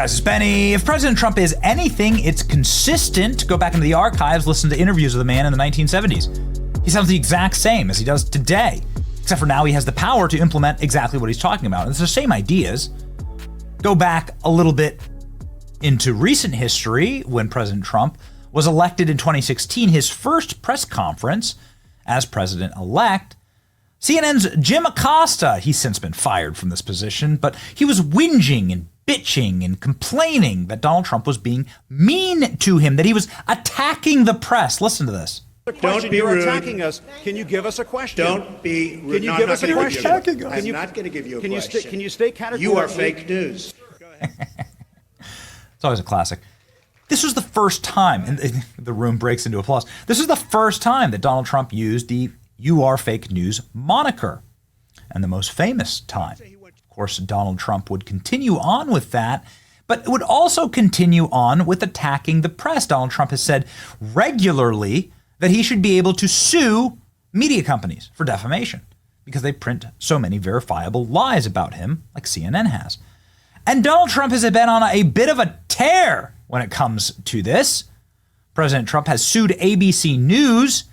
guys, it's Benny. If President Trump is anything, it's consistent. Go back into the archives, listen to interviews of the man in the 1970s. He sounds the exact same as he does today, except for now he has the power to implement exactly what he's talking about. It's the same ideas. Go back a little bit into recent history when President Trump was elected in 2016, his first press conference as president-elect. CNN's Jim Acosta, he's since been fired from this position, but he was whinging and bitching and complaining that Donald Trump was being mean to him, that he was attacking the press. Listen to this. Don't be You're rude. attacking us. Can you give us a question? Don't be rude. Can you No, give I'm us not a gonna give question? you- I'm not going to give you a Can question. can you stay categorically? You are fake news. It's always a classic. This was the first time, and the room breaks into applause. This is the first time that Donald Trump used the "you are fake news" moniker, and the most famous time. Of course, Donald Trump would continue on with that, but it would also continue on with attacking the press. Donald Trump has said regularly that he should be able to sue media companies for defamation because they print so many verifiable lies about him, like CNN has. And Donald Trump has been on a bit of a tear when it comes to this. President Trump has sued ABC News,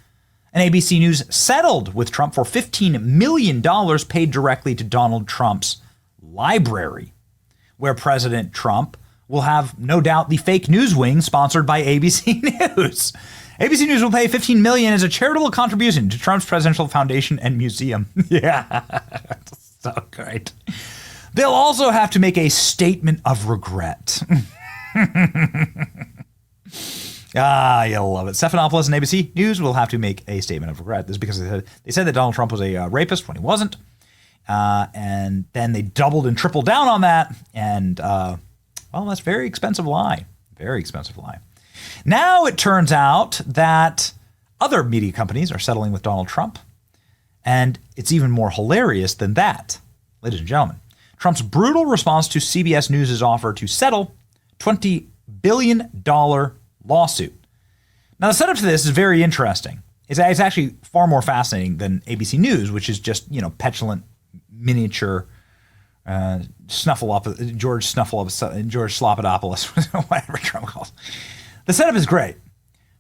and ABC News settled with Trump for $15 million paid directly to Donald Trump's library, where President Trump will have, no doubt, the fake news wing sponsored by ABC News. ABC News will pay $15 million as a charitable contribution to Trump's Presidential Foundation and Museum. Yeah, so great. They'll also have to make a statement of regret. You'll love it. Stephanopoulos and ABC News will have to make a statement of regret. This is because they said that Donald Trump was a rapist when he wasn't. And then they doubled and tripled down on that. And, well, that's a very expensive lie. Very expensive lie. Now it turns out that other media companies are settling with Donald Trump. And it's even more hilarious than that, ladies and gentlemen. Trump's brutal response to CBS News' offer to settle $20 billion lawsuit. Now, the setup to this is very interesting. It's actually far more fascinating than ABC News, which is just, petulant, miniature George Sloppodopoulos, whatever Trump calls. The setup is great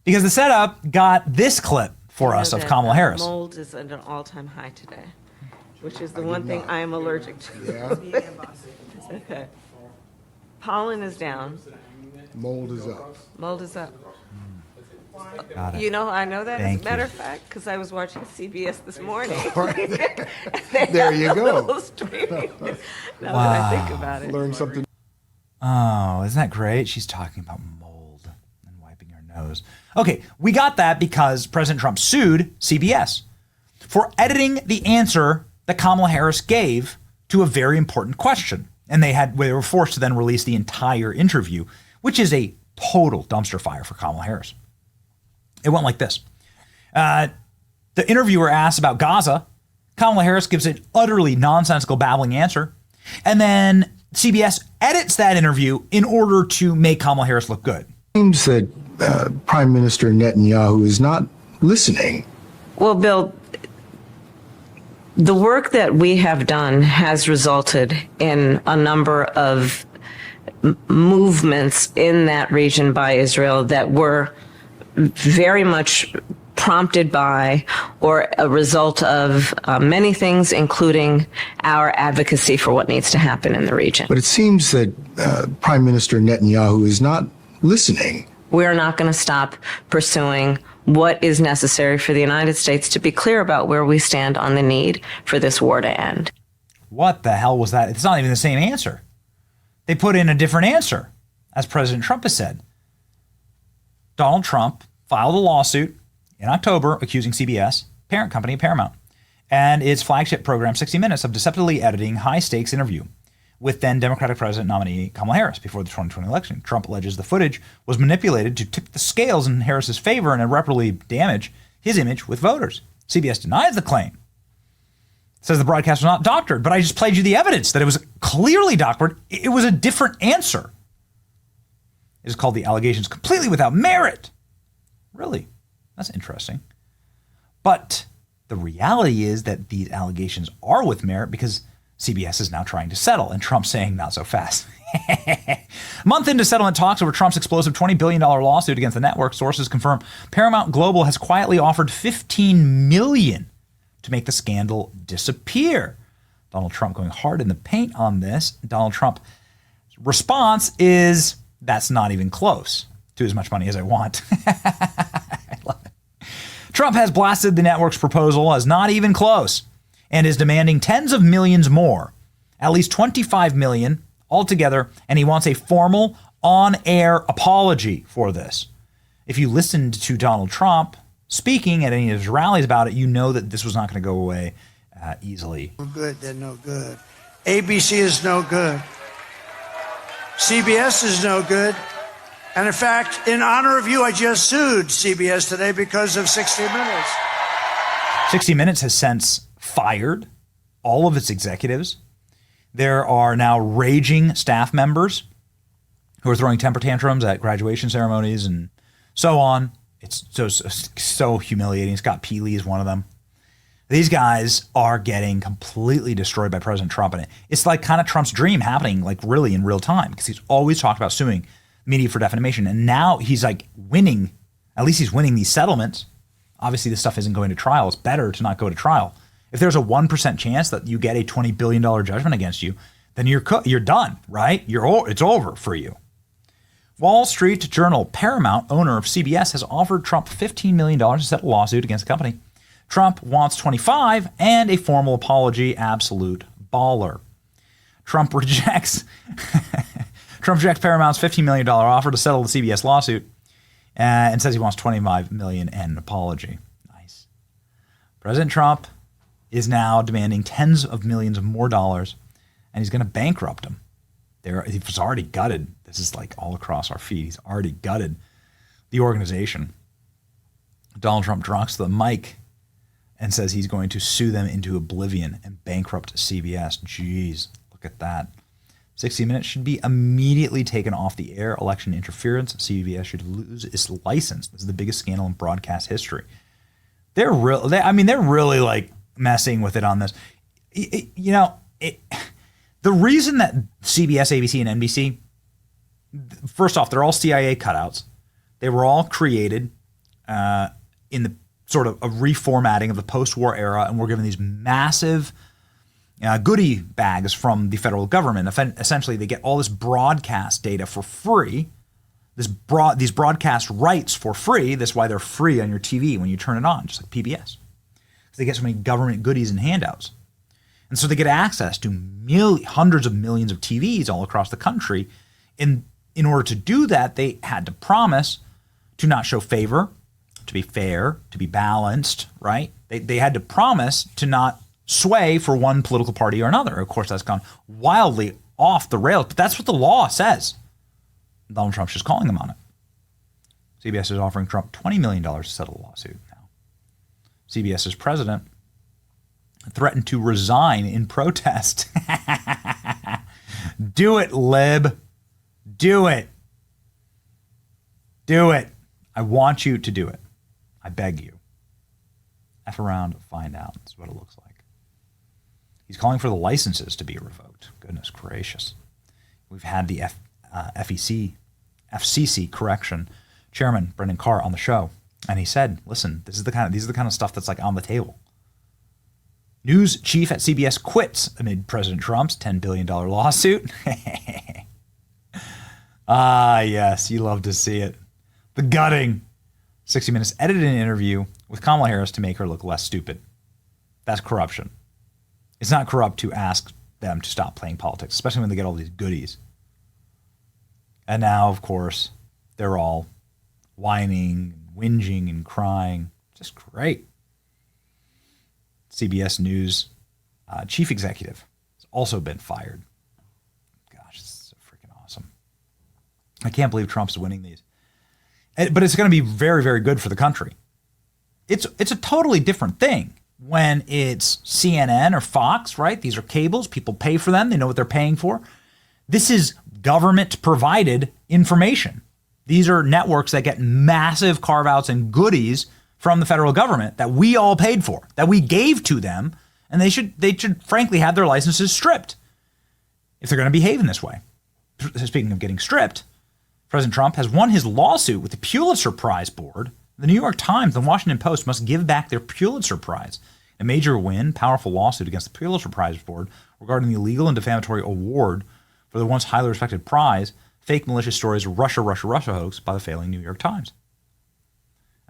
because the setup got this clip for us of Kamala Harris. Mold is at an all-time high today, which is the one thing I am allergic to. Yeah. Okay. Pollen is down. Mold is up. Mold is up. Got it. I know that Thank as a matter you. of fact, because I was watching CBS this morning. There you go. Now that I think about it. Learn something. Oh, isn't that great? She's talking about mold and wiping her nose. Okay, we got that because President Trump sued CBS for editing the answer that Kamala Harris gave to a very important question. And they were forced to then release the entire interview, which is a total dumpster fire for Kamala Harris. It went like this. The interviewer asks about Gaza. Kamala Harris gives an utterly nonsensical, babbling answer. And then CBS edits that interview in order to make Kamala Harris look good. Seems that Prime Minister Netanyahu is not listening. Well, Bill, the work that we have done has resulted in a number of movements in that region by Israel that were very much prompted by or a result of many things, including our advocacy for what needs to happen in the region. But it seems that Prime Minister Netanyahu is not listening. We're not going to stop pursuing what is necessary for the United States to be clear about where we stand on the need for this war to end. What the hell was that? It's not even the same answer. They put in a different answer, as President Trump has said. Donald Trump filed a lawsuit in October accusing CBS, parent company Paramount, and its flagship program 60 Minutes of deceptively editing high-stakes interview with then Democratic President nominee Kamala Harris before the 2020 election. Trump alleges the footage was manipulated to tip the scales in Harris's favor and irreparably damage his image with voters. CBS denies the claim. Says the broadcast was not doctored, but I just played you the evidence that it was clearly doctored. It was a different answer. It is called the allegations completely without merit. Really? That's interesting. But the reality is that these allegations are with merit because CBS is now trying to settle, and Trump's saying not so fast. A month into settlement talks over Trump's explosive $20 billion lawsuit against the network, sources confirm Paramount Global has quietly offered $15 million to make the scandal disappear. Donald Trump going hard in the paint on this. Donald Trump's response is, that's not even close to as much money as I want. I love it. Trump has blasted the network's proposal as not even close and is demanding tens of millions more, at least $25 million altogether, and he wants a formal on-air apology for this. If you listened to Donald Trump speaking at any of his rallies about it, you know that this was not going to go away easily. No good, they're no good. ABC is no good. CBS is no good. And in fact, in honor of you, I just sued CBS today because of 60 Minutes. 60 Minutes has since fired all of its executives. There are now raging staff members who are throwing temper tantrums at graduation ceremonies and so on. It's so humiliating. Scott Peely is one of them. These guys are getting completely destroyed by President Trump. And it's like kind of Trump's dream happening like really in real time, because he's always talked about suing media for defamation. And now he's like winning, at least he's winning these settlements. Obviously, this stuff isn't going to trial. It's better to not go to trial. If there's a 1% chance that you get a $20 billion judgment against you, then you're done, right? It's over for you. Wall Street Journal, Paramount, owner of CBS, has offered Trump $15 million to settle a lawsuit against the company. Trump wants 25 and a formal apology. Absolute baller. Trump rejects Paramount's $15 million offer to settle the CBS lawsuit and says he wants $25 million and an apology. Nice. President Trump is now demanding tens of millions of more dollars, and he's going to bankrupt them. He's already gutted. This is like all across our feed. He's already gutted the organization. Donald Trump drops the mic and says he's going to sue them into oblivion and bankrupt CBS. Jeez, look at that. 60 Minutes should be immediately taken off the air. Election interference. CBS should lose its license. This is the biggest scandal in broadcast history. They're really like messing with it on this. The reason that CBS, ABC, and NBC, first off, they're all CIA cutouts. They were all created in the sort of a reformatting of the post-war era, and we're given these massive goodie bags from the federal government. Essentially, they get all this broadcast data for free, these broadcast rights for free. That's why they're free on your TV when you turn it on, just like PBS. Because they get so many government goodies and handouts. And so they get access to hundreds of millions of TVs all across the country. In order to do that, they had to promise to not show favor, to be fair, to be balanced, right? They had to promise to not sway for one political party or another. Of course, that's gone wildly off the rails, but that's what the law says. Donald Trump's just calling them on it. CBS is offering Trump $20 million to settle the lawsuit now. CBS's president threatened to resign in protest. Do it, lib. Do it. Do it. I want you to do it. I beg you. F around, find out. That's what it looks like. He's calling for the licenses to be revoked. Goodness gracious. We've had the FCC correction chairman, Brendan Carr, on the show. And he said, listen, these are the kind of stuff that's like on the table. News chief at CBS quits amid President Trump's $10 billion lawsuit. Yes, you love to see it. The gutting. 60 Minutes edited an interview with Kamala Harris to make her look less stupid. That's corruption. It's not corrupt to ask them to stop playing politics, especially when they get all these goodies. And now, of course, they're all whining, whinging, and crying. Just great. CBS News chief executive has also been fired. Gosh, it's so freaking awesome. I can't believe Trump's winning these. But it's going to be very, very good for the country. It's a totally different thing when it's CNN or Fox, right? These are cables. People pay for them. They know what they're paying for. This is government-provided information. These are networks that get massive carve-outs and goodies from the federal government that we all paid for, that we gave to them, and they should frankly have their licenses stripped if they're going to behave in this way. speaking of getting stripped, President Trump has won his lawsuit with the Pulitzer Prize Board. The New York Times and the Washington Post must give back their Pulitzer Prize. A major win, powerful lawsuit against the Pulitzer Prize Board regarding the illegal and defamatory award for the once highly respected prize, fake malicious stories, Russia hoax by the failing New York Times.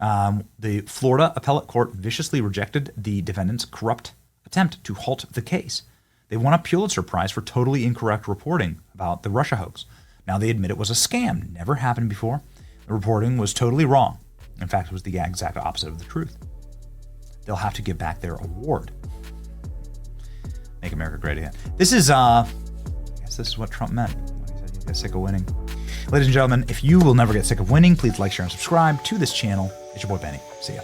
The Florida appellate court viciously rejected the defendant's corrupt attempt to halt the case. They won a Pulitzer Prize for totally incorrect reporting about the Russia hoax. Now they admit it was a scam. Never happened before. The reporting was totally wrong. In fact, it was the exact opposite of the truth. They'll have to give back their award. Make America great again. This is, I guess this is what Trump meant when he said you'll get sick of winning. Ladies and gentlemen, if you will never get sick of winning, please like, share, and subscribe to this channel. It's your boy Benny. See ya.